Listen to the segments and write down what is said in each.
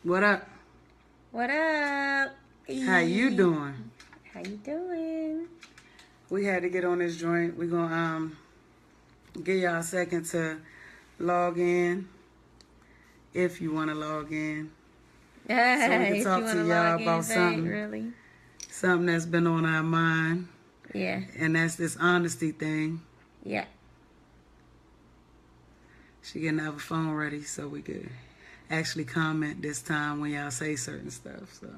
What up? What up? How you doing? How you doing? We had to get on this joint. We're gonna give y'all a second to log in if you wanna log in. So we can If talk you to wanna y'all log in, about babe, something. really? Something that's been on our mind. Yeah. And that's this honesty thing. Yeah. She getting to have a phone ready so we could actually comment this time when y'all say certain stuff. So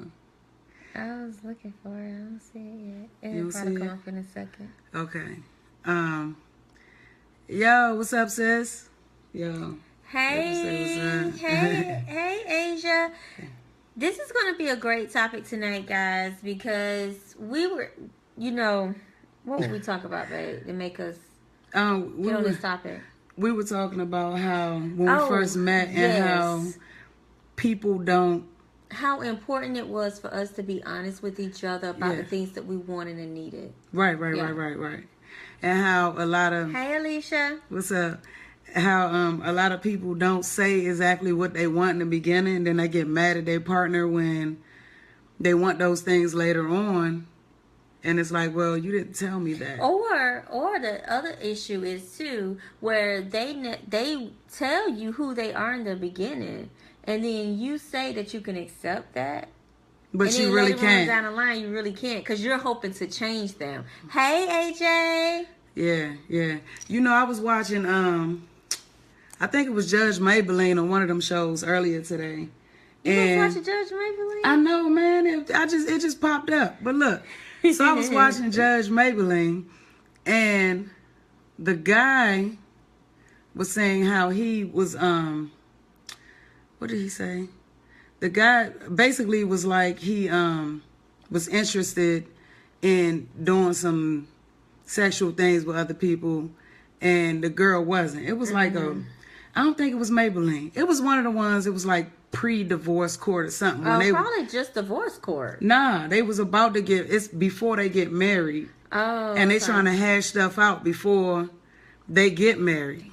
I was looking for it. I don't see it yet. You It'll don't probably see come it? up in a second. okay. Yo, what's up, sis? Yo. Hey, What's up? hey, Asia. This is going to be a great topic tonight, guys, because we were, what would we talk about, babe, to make us get on this topic? We were talking about how when we first met and yes. how people don't. How important it was for us to be honest with each other about the things that we wanted and needed. Right. And how a lot of. Hey, Alicia. What's up? How a lot of people don't say exactly what they want in the beginning, and then they get mad at their partner when they want those things later on. And it's like, well, you didn't tell me that. Or the other issue is too where they tell you who they are in the beginning, and then you say that you can accept that, but and you then really later can't. on down the line, you really can't because you're hoping to change them. Hey, AJ. Yeah. I was watching. I think it was Judge Maybelline on one of them shows earlier today. You was watching Judge Maybelline? I know, man. It just popped up. But look. So I was watching Judge Maybelline, and the guy was saying how he was, what did he say? The guy basically was like he was interested in doing some sexual things with other people, and the girl wasn't. It was like I don't think it was Maybelline. It was one of the ones, it was like pre-divorce court or something. Probably just divorce court. Nah, they was about to it's before they get married. Oh, and they trying to hash stuff out before they get married.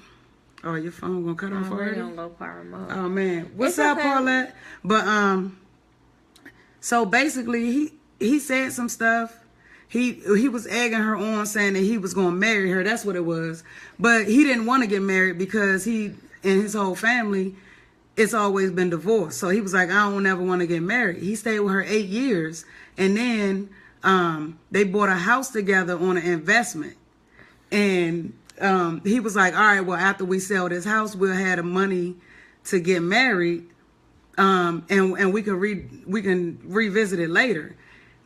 Oh, your phone gonna cut off already? On low power mode. Oh man, what's up, Paulette? But so basically he said some stuff. He was egging her on, saying that he was gonna marry her. That's what it was. But he didn't want to get married because he and his whole family, it's always been divorced. So he was like, I don't ever want to get married. He stayed with her 8 years. And then they bought a house together on an investment. And he was like, all right, well, after we sell this house, we'll have the money to get married. And we can revisit it later.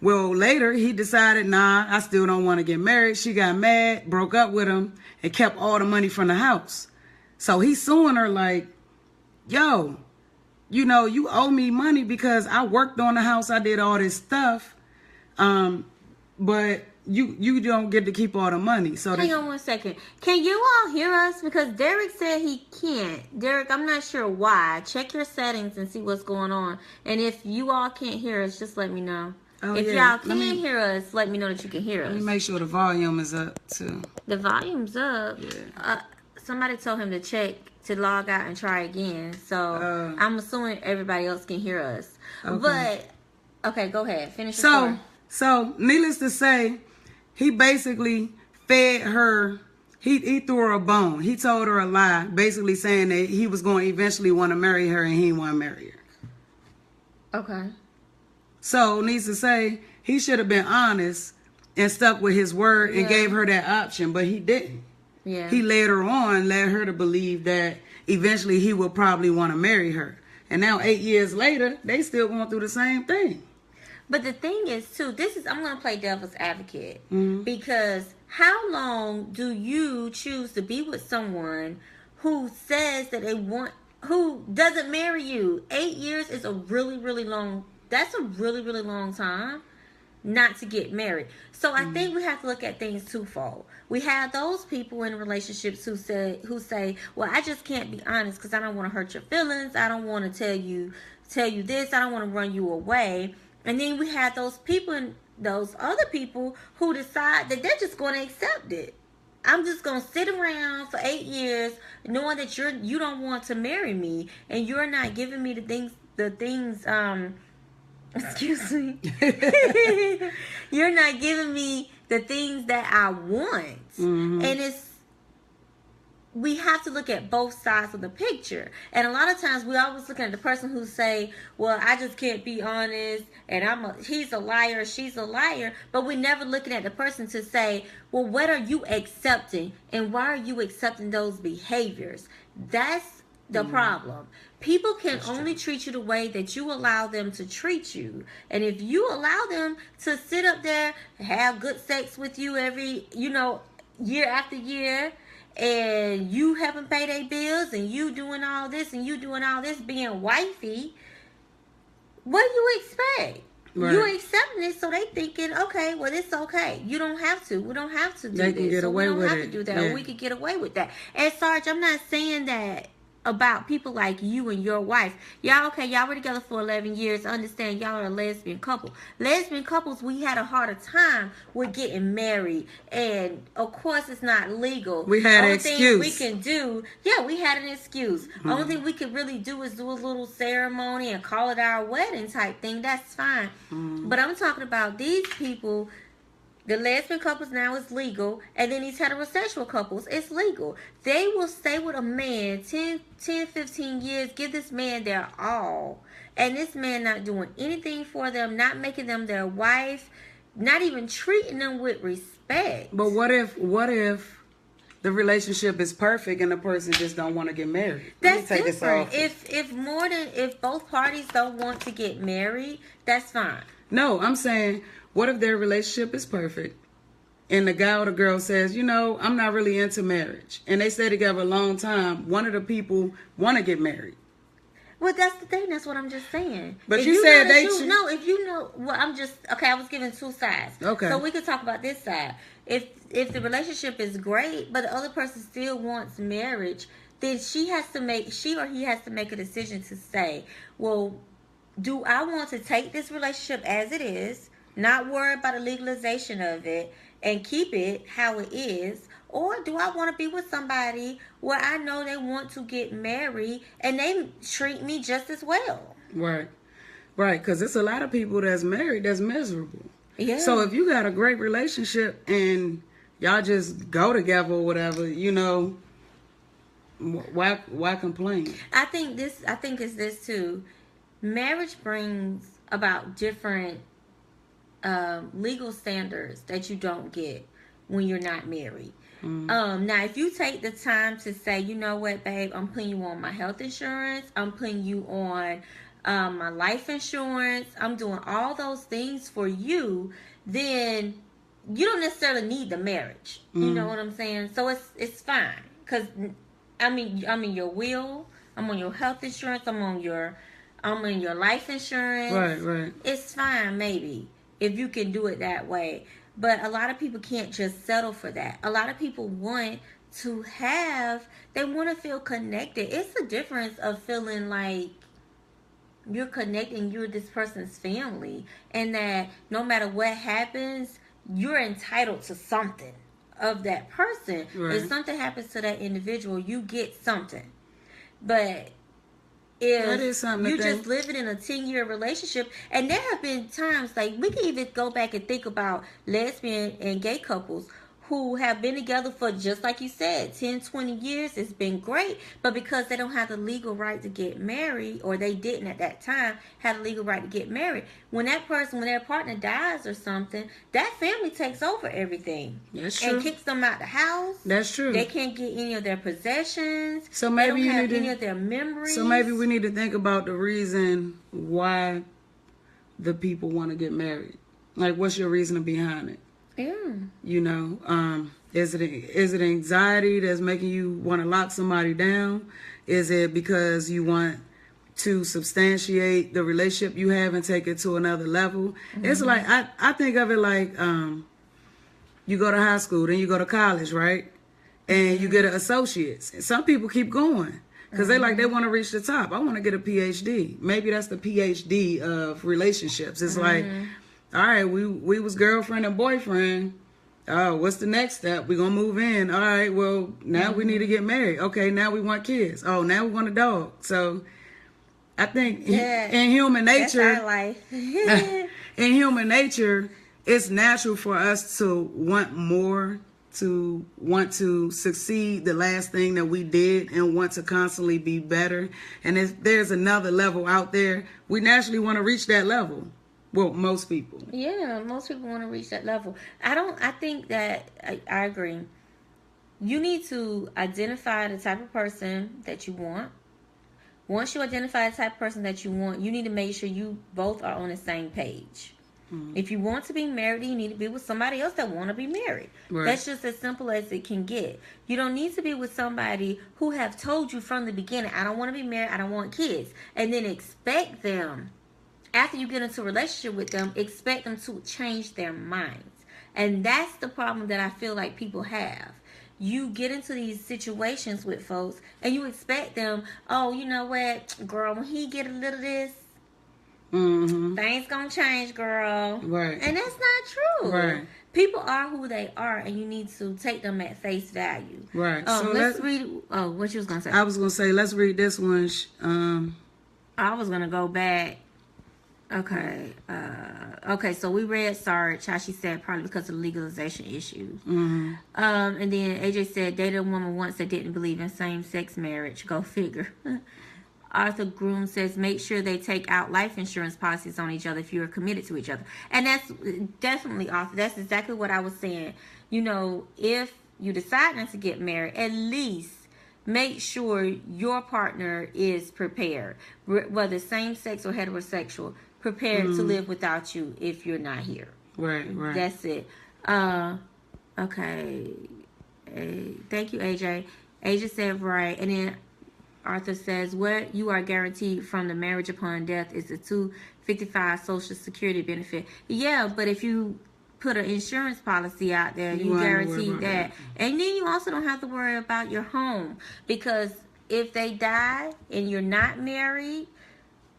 Well, later he decided, nah, I still don't want to get married. She got mad, broke up with him, and kept all the money from the house. So he's suing her like, yo, you owe me money because I worked on the house. I did all this stuff. But you don't get to keep all the money. So hang on one second. Can you all hear us? Because Derek said he can't. Derek, I'm not sure why. Check your settings and see what's going on. And if you all can't hear us, just let me know. If y'all can hear us, let me know that you can hear us. Let me make sure the volume is up too. The volume's up. Yeah. Somebody told him to check to log out and try again. So I'm assuming everybody else can hear us. Okay. But okay, go ahead. Finish your story. So needless to say, he basically fed her. He threw her a bone. He told her a lie, basically saying that he was going to eventually want to marry her and he didn't want to marry her. Okay. So needs to say he should have been honest and stuck with his word and gave her that option, but he didn't. Yeah. He led her to believe that eventually he would probably want to marry her. And now 8 years later, they still going through the same thing. But the thing is, too, I'm going to play devil's advocate. Mm-hmm. Because how long do you choose to be with someone who says that who doesn't marry you? 8 years is a really, really long, that's a really, really long time not to get married. So I think we have to look at things twofold. We have those people in relationships who say, well, I just can't be honest because I don't want to hurt your feelings. I don't want to tell you this. I don't want to run you away. And then we have those people and those other people who decide that they're just going to accept it. I'm just gonna sit around for 8 years knowing that you don't want to marry me and you're not giving me the things excuse me. You're not giving me the things that I want. Mm-hmm. And we have to look at both sides of the picture. And a lot of times we always look at the person who say, well, I just can't be honest, and he's a liar, she's a liar. But we're never looking at the person to say, well, what are you accepting? And why are you accepting those behaviors? That's the problem. People can only treat you the way that you allow them to treat you. And if you allow them to sit up there, have good sex with you every, year after year, and you haven't paid their bills, and you doing all this, and you doing all this, being wifey, what do you expect? Right. You're accepting it, so they thinking, okay, well, it's okay. You don't have to. We don't have to do they this. Can get so away we don't with have it. to do that. Yeah. Or we could get away with that. And Sarge, I'm not saying that about people like you and your wife. Y'all were together for 11 years. I understand y'all are a lesbian couple. Lesbian couples, we had a harder time with getting married. And, of course, it's not legal. We had an excuse. We can do, we had an excuse. Mm-hmm. Only thing we could really do is do a little ceremony and call it our wedding type thing. That's fine. Mm-hmm. But I'm talking about these people. The lesbian couples now is legal, and then these heterosexual couples, it's legal. They will stay with a man 10, 15 years, give this man their all, and this man not doing anything for them, not making them their wife, not even treating them with respect. But what if the relationship is perfect and the person just don't want to get married? That's different. If both parties don't want to get married, that's fine. No, I'm saying, what if their relationship is perfect and the guy or the girl says, I'm not really into marriage, and they stay together a long time, one of the people want to get married? Well, that's the thing. That's what I'm just saying. But if you said they... I was giving two sides. Okay. So we could talk about this side. If the relationship is great, but the other person still wants marriage, then she or he has to make a decision to say, well, do I want to take this relationship as it is, not worry about the legalization of it, and keep it how it is? Or do I want to be with somebody where I know they want to get married and they treat me just as well? Right. Because there's a lot of people that's married that's miserable. Yeah. So if you got a great relationship and y'all just go together or whatever, why complain? I think it's this too. Marriage brings about different legal standards that you don't get when you're not married. Mm-hmm. Now, if you take the time to say, you know what, babe, I'm putting you on my health insurance, I'm putting you on my life insurance, I'm doing all those things for you, then you don't necessarily need the marriage. Mm-hmm. You know what I'm saying? So it's fine. Because, I'm in your will, I'm on your health insurance, I'm in your life insurance. Right. It's fine, maybe, if you can do it that way. But a lot of people can't just settle for that. A lot of people want to feel connected. It's the difference of feeling like you're connecting, you're this person's family, and that no matter what happens, you're entitled to something of that person. Right. If something happens to that individual, you get something. But if you're just living in a 10-year relationship, and there have been times, like, we can even go back and think about lesbian and gay couples who have been together for, just like you said, 10, 20 years. It's been great, but because they don't have the legal right to get married, or they didn't at that time have the legal right to get married, when their partner dies or something, that family takes over everything. That's true. And kicks them out the house. That's true. They can't get any of their possessions. So maybe they don't have any of their memories. So maybe we need to think about the reason why the people want to get married. Like, what's your reasoning behind it? Yeah. Is it anxiety that's making you want to lock somebody down? Is it because you want to substantiate the relationship you have and take it to another level? Mm-hmm. It's like, I think of it like, you go to high school, then you go to college, right? And you get an associate's. And some people keep going because they want to reach the top. I want to get a PhD. Maybe that's the PhD of relationships. It's like, all right, we was girlfriend and boyfriend, Oh, what's the next step? We're going to move in. All right, well, now we need to get married. Okay, now we want kids. Oh, now we want a dog. So I think in human That's nature, our life. in human nature, it's natural for us to want more, to want to succeed the last thing that we did, and want to constantly be better. And if there's another level out there, we naturally want to reach that level. Well, most people. Yeah, most people want to reach that level. I think that I agree. You need to identify the type of person that you want. Once you identify the type of person that you want, you need to make sure you both are on the same page. If you want to be married, you need to be with somebody else that want to be married. Right. That's just as simple as it can get. You don't need to be with somebody who have told you from the beginning, I don't want to be married, I don't want kids. And then expect them, after you get into a relationship with them, expect them to change their minds. And that's the problem that I feel like people have. You get into these situations with folks and you expect them, oh, you know what, girl, when he get a little this, things gonna change, girl. Right. And that's not true. Right. People are who they are, and you need to take them at face value. Right. So let's read. Oh, what you was gonna say? I was going to say, let's read this one. I was gonna go back. Okay. Okay. So we read Sarge, how she said probably because of legalization issues. And then AJ said dated a woman once that didn't believe in same-sex marriage. Go figure. Arthur Groom says make sure they take out life insurance policies on each other if you are committed to each other. And that's definitely, Arthur. That's exactly what I was saying. You know, if you decide not to get married, at least make sure your partner is prepared, whether same-sex or heterosexual, prepared to live without you if you're not here. Right, right. That's it. Okay. Thank you, AJ. AJ said right. And then Arthur says, what you are guaranteed from the marriage upon death is the $255 Social Security benefit. Yeah, but if you put an insurance policy out there, you guarantee that. And then you also don't have to worry about your home. Because if they die and you're not married,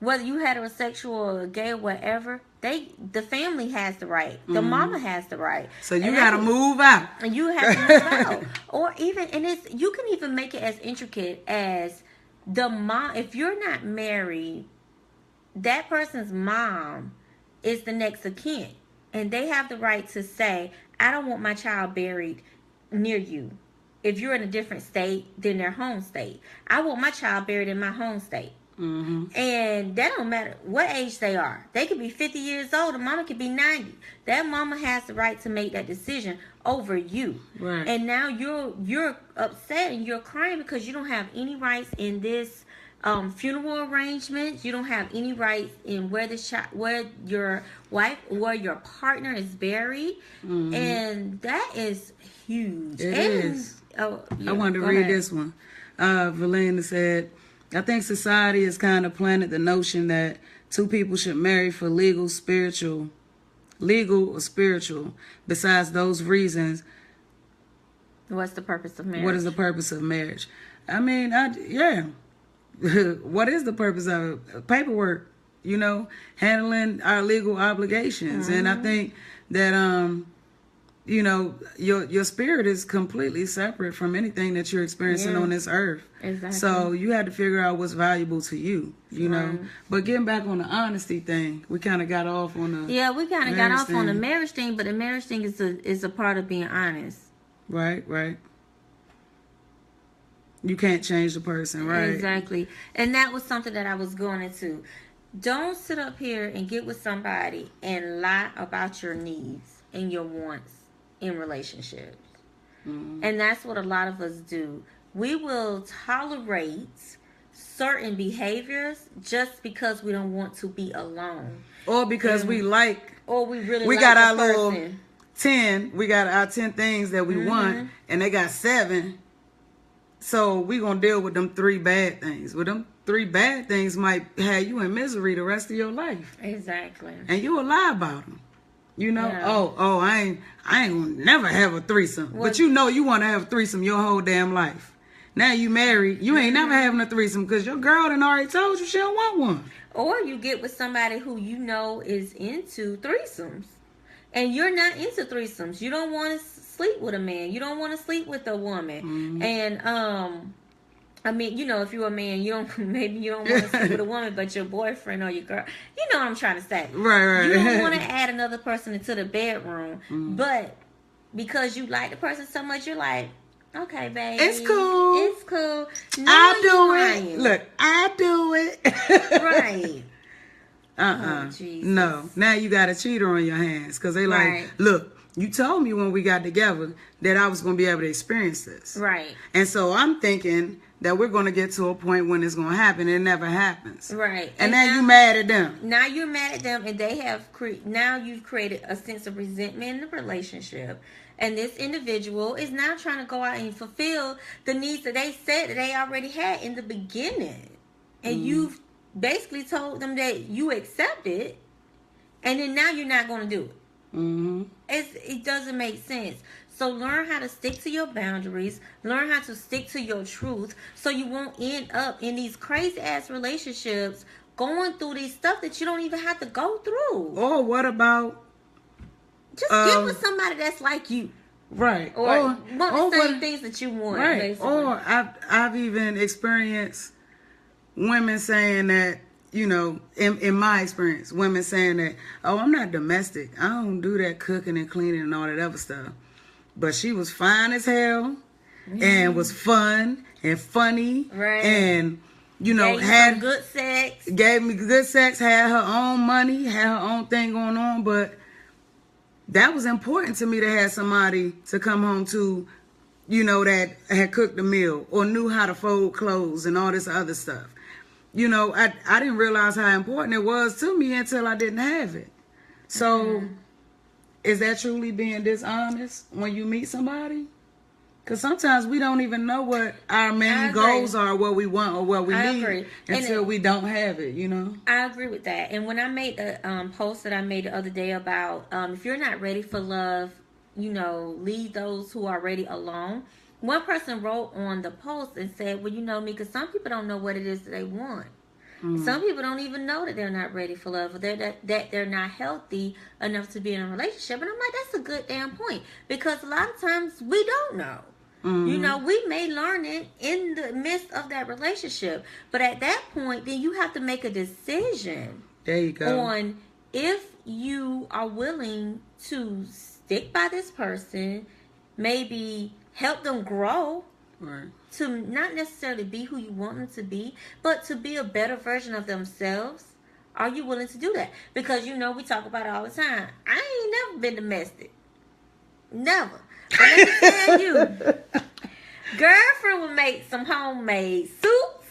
whether you heterosexual or gay or whatever, the family has the right. The mama has the right. So you gotta move out. And you have to move out. Or even, and you can even make it as intricate as the mom. If you're not married, that person's mom is the next of kin. And they have the right to say, I don't want my child buried near you. If you're in a different state than their home state, I want my child buried in my home state. And that don't matter what age they are. They could be 50 years old. The mama could be 90. That mama has the right to make that decision over you. Right. And now you're upset and you're crying because you don't have any rights in this funeral arrangements. You don't have any rights in where your wife or your partner is buried. And that is huge. It is. Oh, yeah, I wanted to read this one. Valena said, I think society has kind of planted the notion that two people should marry for legal or spiritual. Besides those reasons, what's the purpose of marriage? What is the purpose of marriage? I mean, what is the purpose of it? Paperwork, handling our legal obligations. And I think that, your spirit is completely separate from anything that you're experiencing on this earth. Exactly. So you had to figure out what's valuable to you, know. But getting back on the honesty thing, we kind of got off on the we kind of got off on the marriage thing, but the marriage thing is a part of being honest. Right. You can't change the person, right? Exactly. And that was something that I was going into. Don't sit up here and get with somebody and lie about your needs and your wants in relationships. And that's what a lot of us do. We will tolerate certain behaviors just because we don't want to be alone. Or because we really got our little 10, we got our 10 things that we want, and they got 7. So we gonna deal with them 3 bad things. Well, them 3 bad things might have you in misery the rest of your life. Exactly. And you will lie about them. Yeah. Oh, I ain't gonna never have a threesome. But you want to have a threesome your whole damn life. Now you married, you ain't never having a threesome because your girl done already told you she don't want one. Or you get with somebody who is into threesomes. and you're not into threesomes. You don't want to sleep with a man. You don't want to sleep with a woman. Mm-hmm. And I mean, if you're a man, maybe you don't want to sleep with a woman, but your boyfriend or your girl, you know what I'm trying to say. Right. You don't want to add another person into the bedroom, but because you like the person so much, you're like, okay, baby, it's cool. It's cool. No, I'll do you it. ain't. Look, I do it. Right. Oh, Jesus. no. Now you got a cheater on your hands because they like, Right. look, you told me when we got together that I was going to be able to experience this. Right. And so I'm thinking that we're going to get to a point when it's going to happen. It never happens. Right. And now you mad at them. Now you're mad at them, and they have now you've created a sense of resentment in the relationship. And this individual is now trying to go out and fulfill the needs that they said that they already had in the beginning. And you've basically told them that you accept it, and then now you're not going to do it. Mm-hmm. It doesn't make sense. So learn how to stick to your boundaries. Learn how to stick to your truth, so you won't end up in these crazy ass relationships going through these stuff that you don't even have to go through. Or what about... Just get with somebody that's like you. Right. Or want the same things that you want. Right. Basically. Or I've even experienced women saying that, in my experience, women saying that, oh, I'm not domestic. I don't do that cooking and cleaning and all that other stuff. But she was fine as hell and was fun and funny. Right. And, had good sex. Gave me good sex, had her own money, had her own thing going on. But that was important to me to have somebody to come home to, that had cooked a meal or knew how to fold clothes and all this other stuff. I didn't realize how important it was to me until I didn't have it. So, is that truly being dishonest when you meet somebody? Because sometimes we don't even know what our main goals are, what we want or what we need until we don't have it, I agree with that. And when I made the post that I made the other day about if you're not ready for love, leave those who are ready alone. One person wrote on the post and said, well, Mika, some people don't know what it is that they want. Some people don't even know that they're not ready for love, or that they're not healthy enough to be in a relationship. And I'm like, that's a good damn point, because a lot of times we don't know. We may learn it in the midst of that relationship, but at that point, then you have to make a decision. There you go. On if you are willing to stick by this person, maybe help them grow. Right. To not necessarily be who you want them to be, but to be a better version of themselves. Are you willing to do that? Because we talk about it all the time. I ain't never been domestic. Never. But let me tell you, girlfriend would make some homemade soups.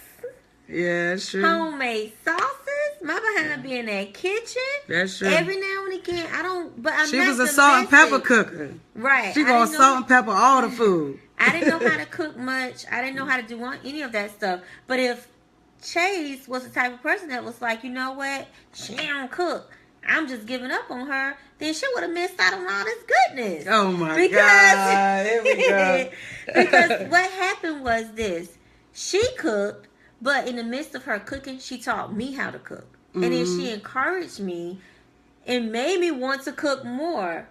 Yeah, that's true. Homemade sauces. My behind be in that kitchen. That's true. Every now and again. She was a salt and pepper cooker. Right. She gonna salt and pepper all the food. I didn't know how to cook much. I didn't know how to do any of that stuff. But if Chase was the type of person that was like, you know what, she don't cook, I'm just giving up on her, then she would have missed out on all this goodness. Oh my God. Here we go. Because what happened was this. She cooked, but in the midst of her cooking, she taught me how to cook. And then she encouraged me and made me want to cook more.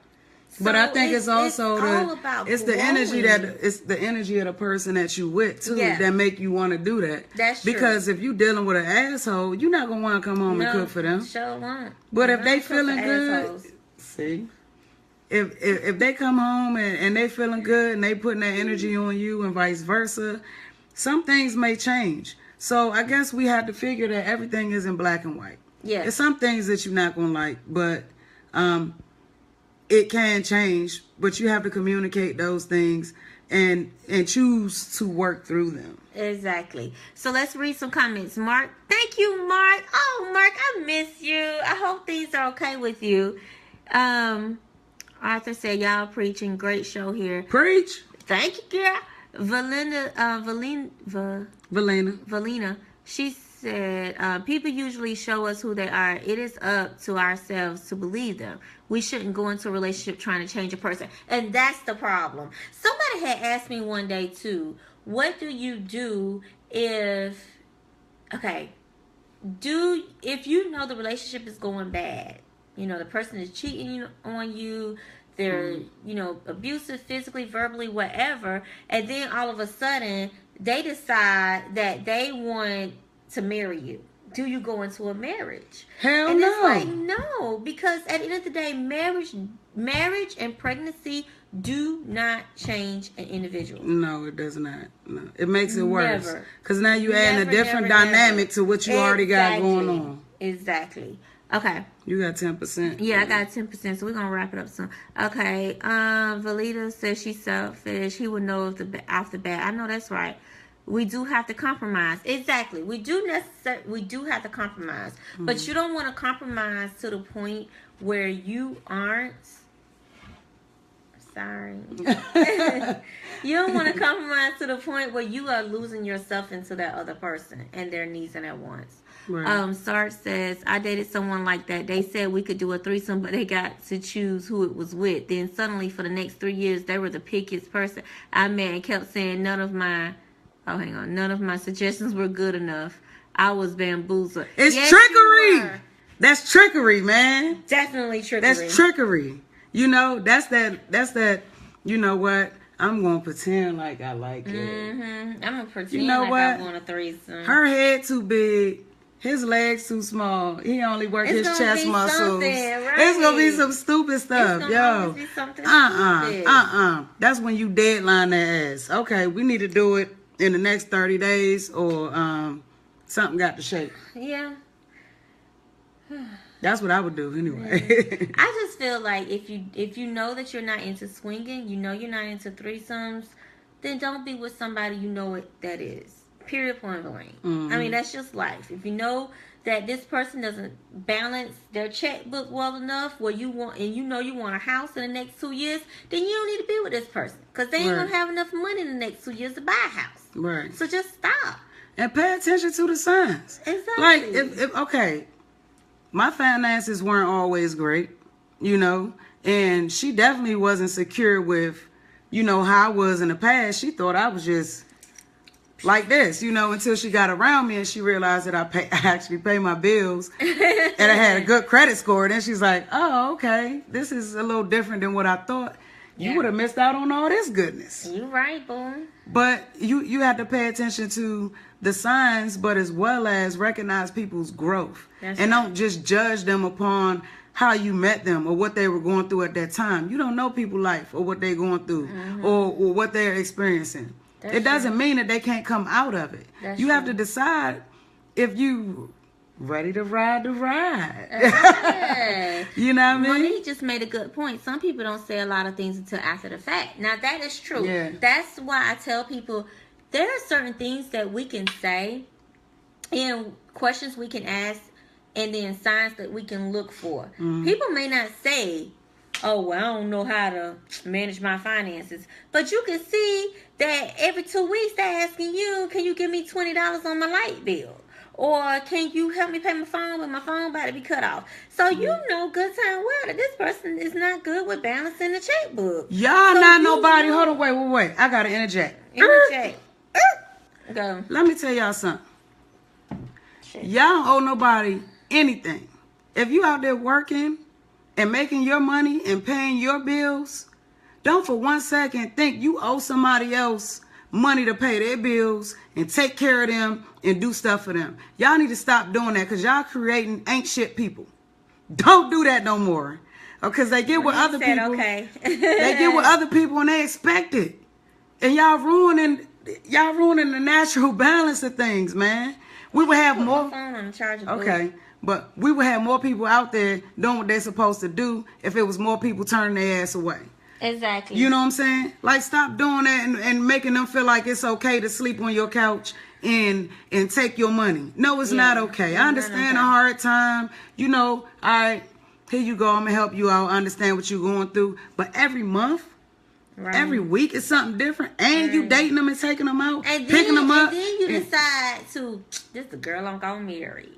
But I think it's also the energy it's the energy of the person that you with too Yeah. that make you want to do that. That's true. Because if you dealing with an asshole, you're not gonna want to come home and cook for them. Sure won't. But if they feeling good, see, if they come home and they feeling good and they putting that energy on you and vice versa, some things may change. So I guess we have to figure that everything isn't black and white. Yeah. There's some things that you're not gonna like, but it can change, but you have to communicate those things and choose to work through them. Exactly. So let's read some comments. Mark, thank you, Mark. Oh, Mark, I miss you. I hope things are okay with you. Arthur said, y'all preaching. Great show here. Preach. Thank you, girl. Valina, she said, people usually show us who they are. It is up to ourselves to believe them. We shouldn't go into a relationship trying to change a person. And that's the problem. Somebody had asked me one day too, what do you do if you know the relationship is going bad the person is cheating on you, they're, abusive physically, verbally, whatever, and then all of a sudden they decide that they want to marry you. Do you go into a marriage? Hell and no. It's like, no, because at the end of the day, marriage and pregnancy do not change an individual. No, it does not. No, it makes it worse. Never. Because now you're adding a different dynamic to what you already got going on. Exactly. Okay. You got 10%. Yeah, I got 10%, so we're gonna wrap it up soon. Okay. Valita says she's selfish. He would know off the bat. I know that's right. We do have to compromise. Exactly. We do have to compromise. Mm-hmm. But you don't want to compromise to the point where you aren't. Sorry. You don't want to compromise to the point where you are losing yourself into that other person and their needs and their wants. Right. Sarge says, I dated someone like that. They said we could do a threesome, but they got to choose who it was with. Then suddenly for the next 3 years, they were the pickiest person I met and kept saying none of my suggestions were good enough. I was bamboozled. It's trickery. That's trickery, man. Definitely trickery. That's trickery. That's that, you know what? I'm going to pretend like I like it. I'm going to pretend I want a threesome. Her head too big. His legs too small. He only work his chest muscles. Right? It's going to be some stupid stuff. Yo. That's when you deadline that ass. Okay, we need to do it in the next 30 days or something got to shake. Yeah. That's what I would do anyway. I just feel like if you know that you're not into swinging, you're not into threesomes, then don't be with somebody that is. Period, point blank. Mm-hmm. I mean, that's just life. If you know that this person doesn't balance their checkbook well enough where you want a house in the next 2 years, then you don't need to be with this person because they ain't going to have enough money in the next 2 years to buy a house. Right. So just stop. And pay attention to the signs. Exactly. Like, if my finances weren't always great, and she definitely wasn't secure with, how I was in the past. She thought I was just like this, until she got around me and she realized that I actually pay my bills and I had a good credit score. Then she's like, oh, okay, this is a little different than what I thought. You would have missed out on all this goodness. You right, boy. But you have to pay attention to the signs, but as well as recognize people's growth. Don't just judge them upon how you met them or what they were going through at that time. You don't know people's life or what they're going through or what they're experiencing. It doesn't mean that they can't come out of it. You have to decide if you ready to ride the ride. You know what I mean? Monique just made a good point. Some people don't say a lot of things until after the fact. Now, that is true. Yeah. That's why I tell people there are certain things that we can say and questions we can ask and then signs that we can look for. Mm-hmm. People may not say, oh, well, I don't know how to manage my finances. But you can see that every 2 weeks they're asking you, can you give me $20 on my light bill? Or can you help me pay my phone when my phone about to be cut off? So you know good time well that this person is not good with balancing the checkbook. Y'all not nobody. Hold on, wait. I got to interject. Go. Let me tell y'all something. Y'all don't owe nobody anything. If you out there working and making your money and paying your bills, don't for 1 second think you owe somebody else money to pay their bills and take care of them and do stuff for them. Y'all need to stop doing that because y'all creating ain't shit people. Don't do that no more. Because they get with other people. Okay. They get with other people and they expect it. And y'all ruining the natural balance of things, man. We would have more. Phone on the charger. Okay. But we would have more people out there doing what they're supposed to do if it was more people turning their ass away. Exactly. You know what I'm saying? Like, stop doing that and making them feel like it's okay to sleep on your couch and take your money. No, it's not okay. I understand a hard time. All right, here you go. I'm going to help you out. I understand what you're going through. But every month, every week is something different. And you dating them and taking them out, and picking them up. And then you decide this is the girl I'm going to marry.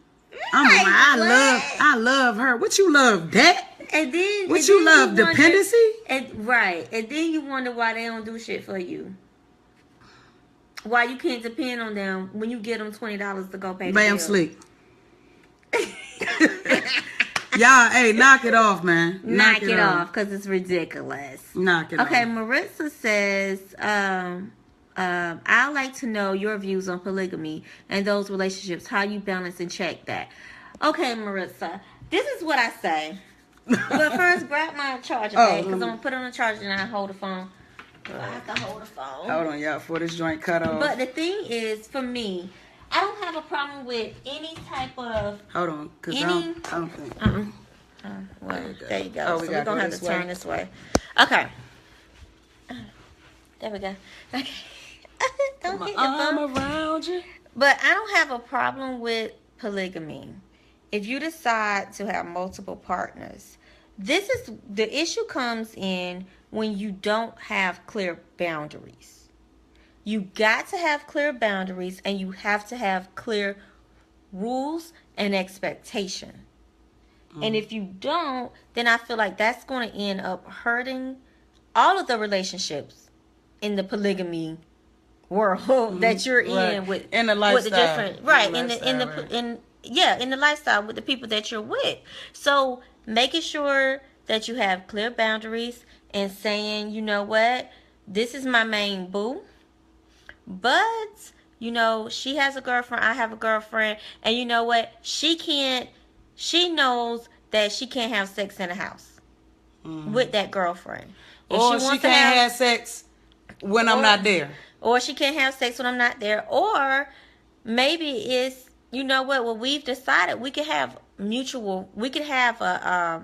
I love her. What you love, that? And then what you love, dependency? And then you wonder why they don't do shit for you. Why you can't depend on them when you get them $20 to go pay the bill. Bam, sleep. Y'all, hey, knock it off, man. Knock it off, because it's ridiculous. Knock it off. Okay, Maritza says, I'd like to know your views on polygamy and those relationships, how you balance and check that. Okay, Maritza, this is what I say. But first, grab my charger, babe, because I'm going to put it on the charger and I hold the phone. I have to hold the phone. Hold on, y'all, before this joint cut off. But the thing is, for me, I don't have a problem with any type of... Hold on, because I don't think... Well, there you go. Oh, so we're going to have to turn this way. Okay. There we go. Okay. Don't hit your arm phone. around you. But I don't have a problem with polygamy. If you decide to have multiple partners, this is the issue comes in when you don't have clear boundaries. You got to have clear boundaries, and you have to have clear rules and expectation. And if you don't, then I feel like that's going to end up hurting all of the relationships in the polygamy world that you're in with in the lifestyle, with the different in the lifestyle with the people that you're with. So making sure that you have clear boundaries and saying, you know what, this is my main boo, but you know, she has a girlfriend, I have a girlfriend, and you know what, she knows that she can't have sex in the house with that girlfriend. If or she can't have sex when I'm not there. Or she can't have sex when I'm not there. Or maybe it's, you know what, we've decided we could have an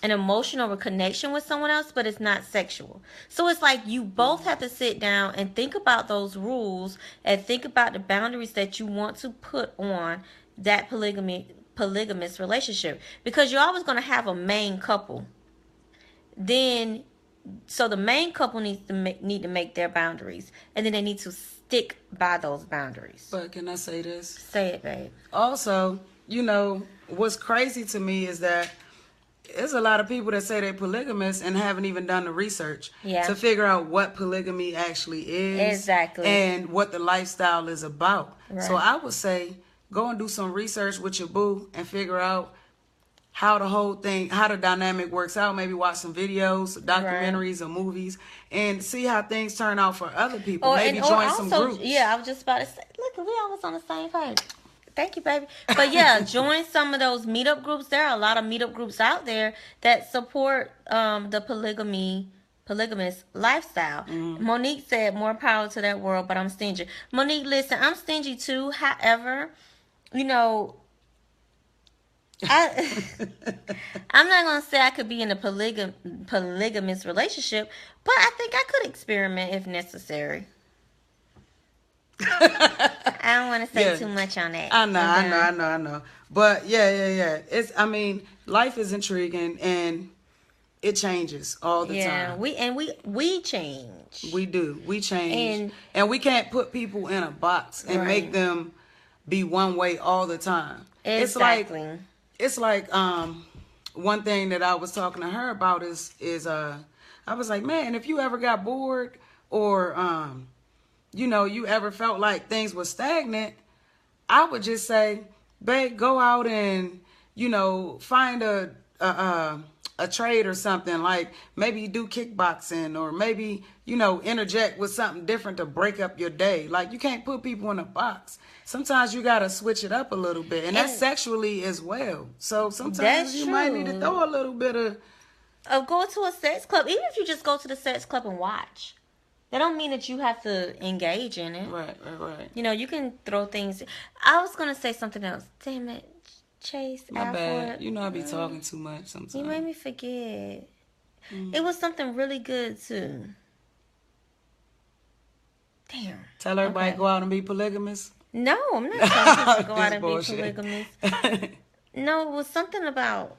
emotional connection with someone else, but it's not sexual. So it's like you both have to sit down and think about those rules and think about the boundaries that you want to put on that polygamous relationship, because you're always going to have a main couple. Then, so the main couple need to make their boundaries, and then they need to stick by those boundaries. But can I say this? Say it, babe. Also, you know, what's crazy to me is that there's a lot of people that say they're polygamous and haven't even done the research to figure out what polygamy actually is. Exactly. And what the lifestyle is about. Right. So I would say go and do some research with your boo and figure out how the whole thing, how the dynamic works out. Maybe watch some videos, documentaries, or movies, and see how things turn out for other people. Maybe join some groups. Yeah, I was just about to say, look, we always on the same page. Thank you, baby. But yeah, join some of those meetup groups. There are a lot of meetup groups out there that support the polygamous lifestyle. Monique said, more power to that world, but I'm stingy. Monique, listen, I'm stingy too. However, you know, I'm not going to say I could be in a polygamous relationship, but I think I could experiment if necessary. I don't want to say too much on that. I know. But yeah. I mean, life is intriguing and it changes all the time. We change. We do. We change. And we can't put people in a box and make them be one way all the time. Exactly. It's like one thing that I was talking to her about is I was like, man, if you ever got bored or you know, you ever felt like things were stagnant, I would just say, babe, go out and, you know, find a trade or something. Like maybe you do kickboxing, or maybe, you know, interject with something different to break up your day. Like you can't put people in a box. Sometimes you got to switch it up a little bit, and that's sexually as well. So sometimes you might need to throw a little bit of go to a sex club. Even if you just go to the sex club and watch. That don't mean that you have to engage in it. Right. You know, you can throw things. I was going to say something else. Damn it, Chase. My bad. You know I be talking too much sometimes. You made me forget. It was something really good, too. Damn. Tell everybody to go out and be polygamous? No, I'm not telling people to go out and be polygamous. No, it was something about...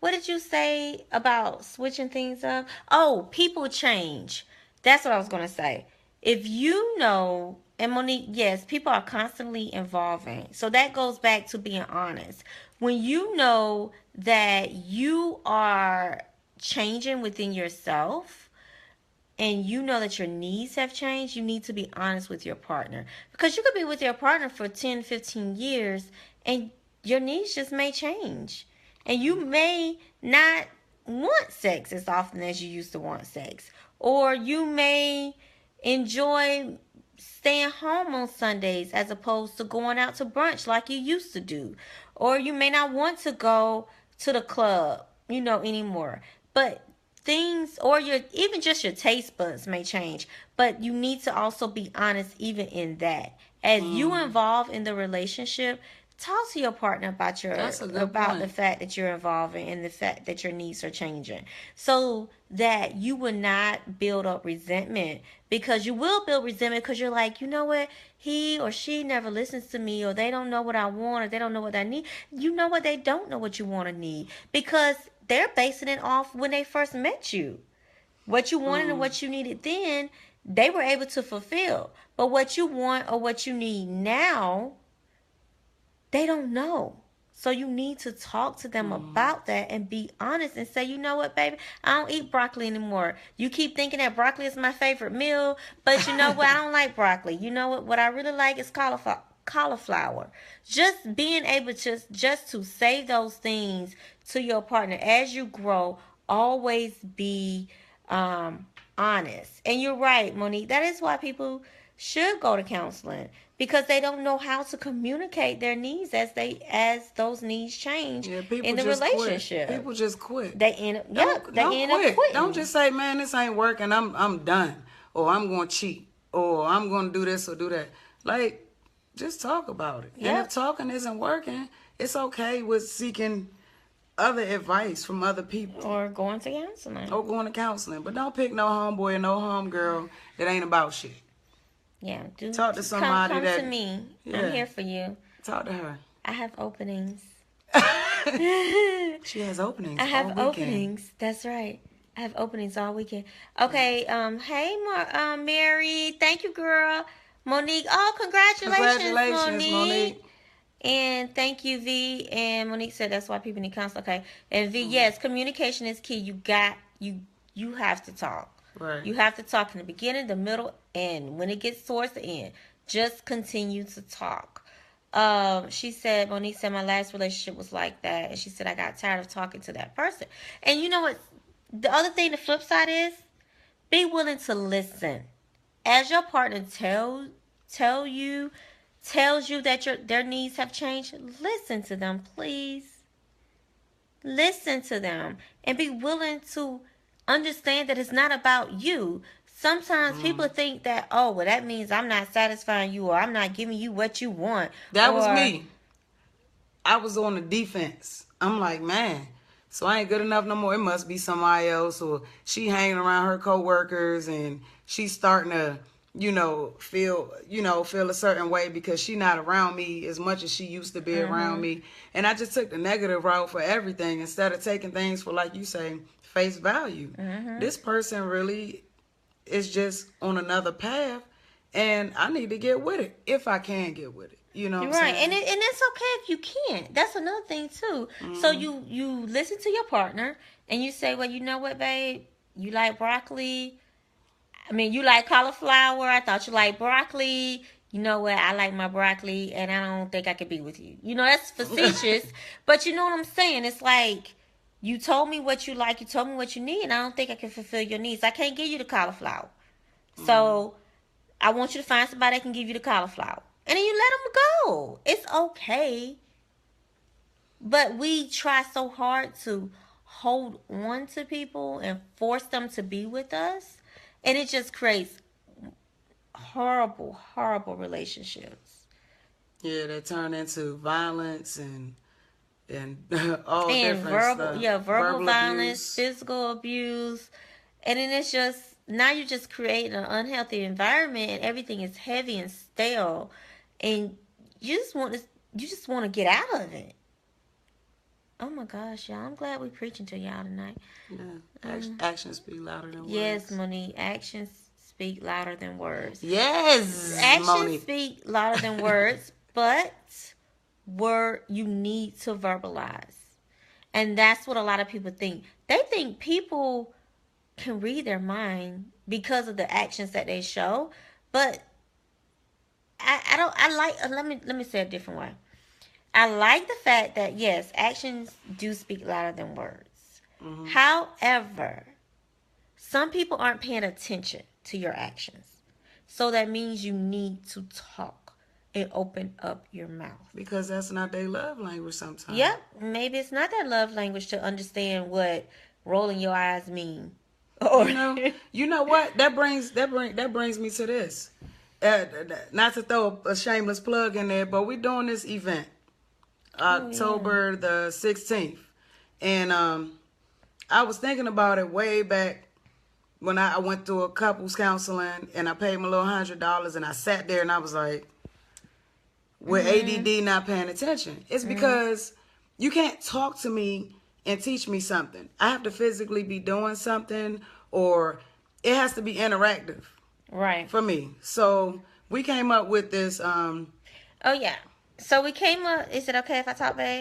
What did you say about switching things up? Oh, people change. That's what I was going to say. If you know, and Monique, yes, people are constantly evolving. So that goes back to being honest. When you know that you are changing within yourself and you know that your needs have changed, you need to be honest with your partner. Because you could be with your partner for 10, 15 years and your needs just may change. And you may not want sex as often as you used to want sex. Or you may enjoy staying home on Sundays as opposed to going out to brunch like you used to do. Or you may not want to go to the club, anymore. But things, or even just your taste buds may change. But you need to also be honest even in that. As you involve in the relationship, talk to your partner about the fact that you're involving and the fact that your needs are changing, so that you will not build up resentment. Because you will build resentment because you're like, you know what, he or she never listens to me, or they don't know what I want, or they don't know what I need. You know what, they don't know what you want or need because they're basing it off when they first met you. What you wanted and what you needed then, they were able to fulfill. But what you want or what you need now, they don't know. So you need to talk to them about that and be honest and say, you know what, baby, I don't eat broccoli anymore. You keep thinking that broccoli is my favorite meal, but you know what, I don't like broccoli. You know what I really like is cauliflower. Just being able to just to say those things to your partner as you grow. Always be honest. And you're right, Monique. That is why people should go to counseling, because they don't know how to communicate their needs as those needs change in the relationship. Quit. People just quit. They end up quitting. Don't just say, man, this ain't working, I'm done, or I'm going to cheat, or I'm going to do this or do that. Like, just talk about it. And if talking isn't working, it's okay with seeking other advice from other people. Or going to counseling. But don't pick no homeboy or no homegirl that ain't about shit. Yeah. Talk to somebody come to me. Yeah. I'm here for you. Talk to her. I have openings. She has openings. I have openings. That's right. I have openings all weekend. Okay. Hey, Mary. Thank you, girl. Monique. Oh, congratulations, Monique. And thank you, V. And Monique said that's why people need counseling. Okay. And V, yes, communication is key. You have to talk. Right. You have to talk in the beginning, the middle, and when it gets towards the end, just continue to talk. Monique said, my last relationship was like that. And she said, I got tired of talking to that person. And you know what? The other thing, the flip side is, be willing to listen. As your partner tells you that their needs have changed, listen to them, please. Listen to them. And be willing to understand that it's not about you. Sometimes people think that, that means I'm not satisfying you, or I'm not giving you what you want. That was me. I was on the defense. I'm like, man, so I ain't good enough no more. It must be somebody else, or she hanging around her coworkers and she's starting to, feel a certain way because she not around me as much as she used to be around me. And I just took the negative route for everything instead of taking things for, like you say, face value. This person really is just on another path, and I need to get with it if I can get with it. You know what I'm saying? And it's okay if you can't. That's another thing too. So you listen to your partner and you say, well, you know what, babe, you like broccoli. I mean, you like cauliflower. I thought you liked broccoli. You know what? I like my broccoli, and I don't think I could be with you. That's facetious, but you know what I'm saying? It's like, you told me what you like, you told me what you need, and I don't think I can fulfill your needs. I can't give you the cauliflower. So I want you to find somebody that can give you the cauliflower. And then you let them go. It's okay. But we try so hard to hold on to people and force them to be with us. And it just creates horrible, horrible relationships. Yeah, they turn into violence and all different stuff. Yeah, verbal violence, abuse. physical abuse. And then it's just, now you're just creating an unhealthy environment, and everything is heavy and stale, and you just want to get out of it. Oh my gosh, y'all! I'm glad we're preaching to y'all tonight. Yeah, actions speak louder than words. Yes, Monique, actions speak louder than words. Yes, actions Monique. Speak louder than words, but you need to verbalize, and that's what a lot of people think. They think people can read their mind because of the actions that they show, but let me say it a different way. I like the fact that, yes, actions do speak louder than words. Mm-hmm. However, some people aren't paying attention to your actions. So that means you need to talk and open up your mouth. Because that's not their love language sometimes. Yep, maybe it's not that love language to understand what rolling your eyes mean. Or You know what? That brings me to this. Not to throw a shameless plug in there, but we're doing this event October the 16th. And I was thinking about it way back when I went through a couples counseling, and I paid my little $100, and I sat there and I was like, with ADD not paying attention. It's because you can't talk to me and teach me something. I have to physically be doing something, or it has to be interactive. Right. For me. So we came up with this. Oh, yeah. So we came up. Is it okay if I talk, babe?